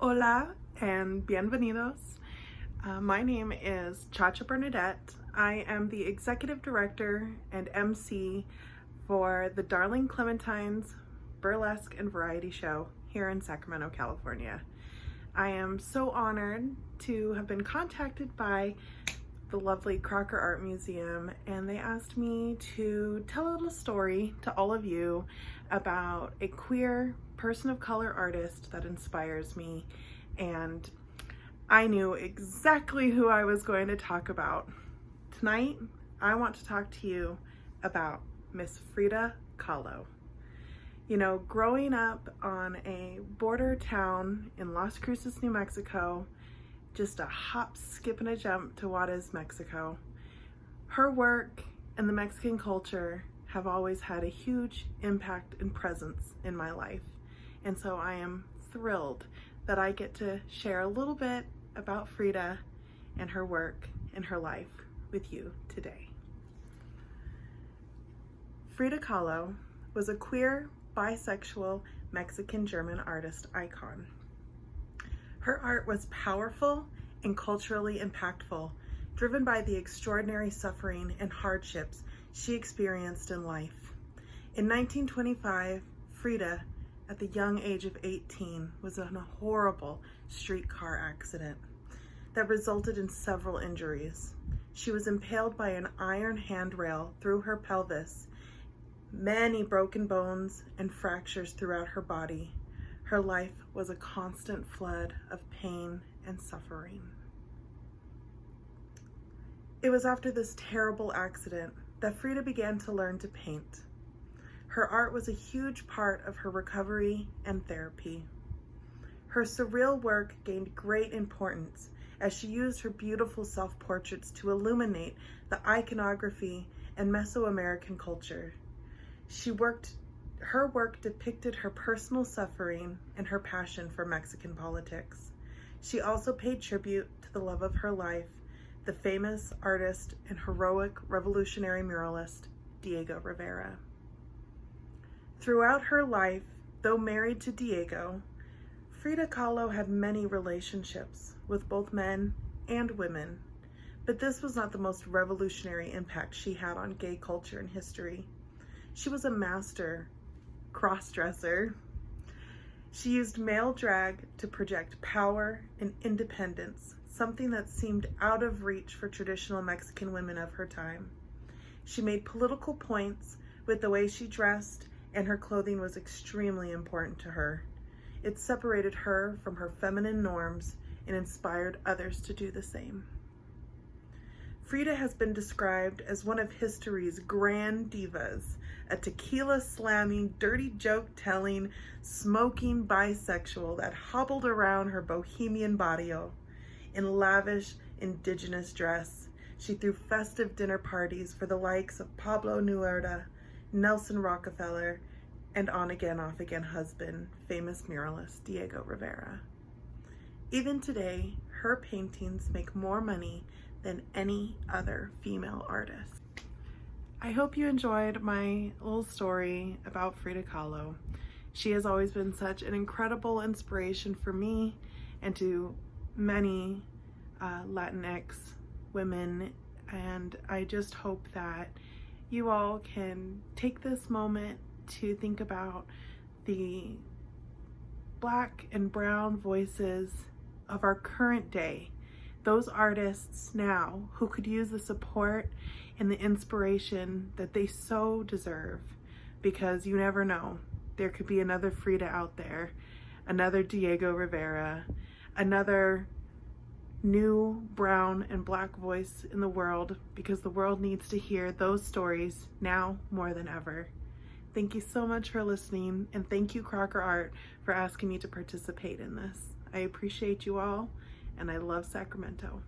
Hola and bienvenidos. My name is ChaCha Burnadette. I am the executive director and MC for the Darling Clementines burlesque and variety show here in Sacramento, California. I am so honored to have been contacted by the lovely Crocker Art Museum, and they asked me to tell a little story to all of you about a queer person of color artist that inspires me. And I knew exactly who I was going to talk about. Tonight, I want to talk to you about Miss Frida Kahlo. You know, growing up on a border town in Las Cruces, New Mexico, just a hop, skip, and a jump to Juarez, Mexico, her work and the Mexican culture have always had a huge impact and presence in my life. And so I am thrilled that I get to share a little bit about Frida and her work and her life with you today. Frida Kahlo was a queer, bisexual, Mexican-German artist icon. Her art was powerful and culturally impactful, driven by the extraordinary suffering and hardships she experienced in life. In 1925, Frida, at the young age of 18, was in a horrible streetcar accident that resulted in several injuries. She was impaled by an iron handrail through her pelvis, many broken bones and fractures throughout her body. Her life was a constant flood of pain and suffering. It was after this terrible accident that Frida began to learn to paint. Her art was a huge part of her recovery and therapy. Her surreal work gained great importance as she used her beautiful self-portraits to illuminate the iconography and Mesoamerican culture. Her work depicted her personal suffering and her passion for Mexican politics. She also paid tribute to the love of her life, the famous artist and heroic revolutionary muralist, Diego Rivera. Throughout her life, though married to Diego, Frida Kahlo had many relationships with both men and women, but this was not the most revolutionary impact she had on gay culture and history. She was a master cross-dresser. She used male drag to project power and independence, something that seemed out of reach for traditional Mexican women of her time. She made political points with the way she dressed, and her clothing was extremely important to her. It separated her from her feminine norms and inspired others to do the same. Frida has been described as one of history's grand divas, a tequila-slamming, dirty joke-telling, smoking bisexual that hobbled around her bohemian barrio. In lavish, indigenous dress, she threw festive dinner parties for the likes of Pablo Neruda, Nelson Rockefeller, and on-again, off-again husband, famous muralist Diego Rivera. Even today, her paintings make more money than any other female artist. I hope you enjoyed my little story about Frida Kahlo. She has always been such an incredible inspiration for me and to many Latinx women, and I just hope that you all can take this moment to think about the Black and brown voices of our current day, those artists now who could use the support and the inspiration that they so deserve, because you never know, there could be another Frida out there, another Diego Rivera, another new brown and Black voice in the world, because the world needs to hear those stories now more than ever. Thank you so much for listening, and thank you, Crocker Art, for asking me to participate in this. I appreciate you all, and I love Sacramento.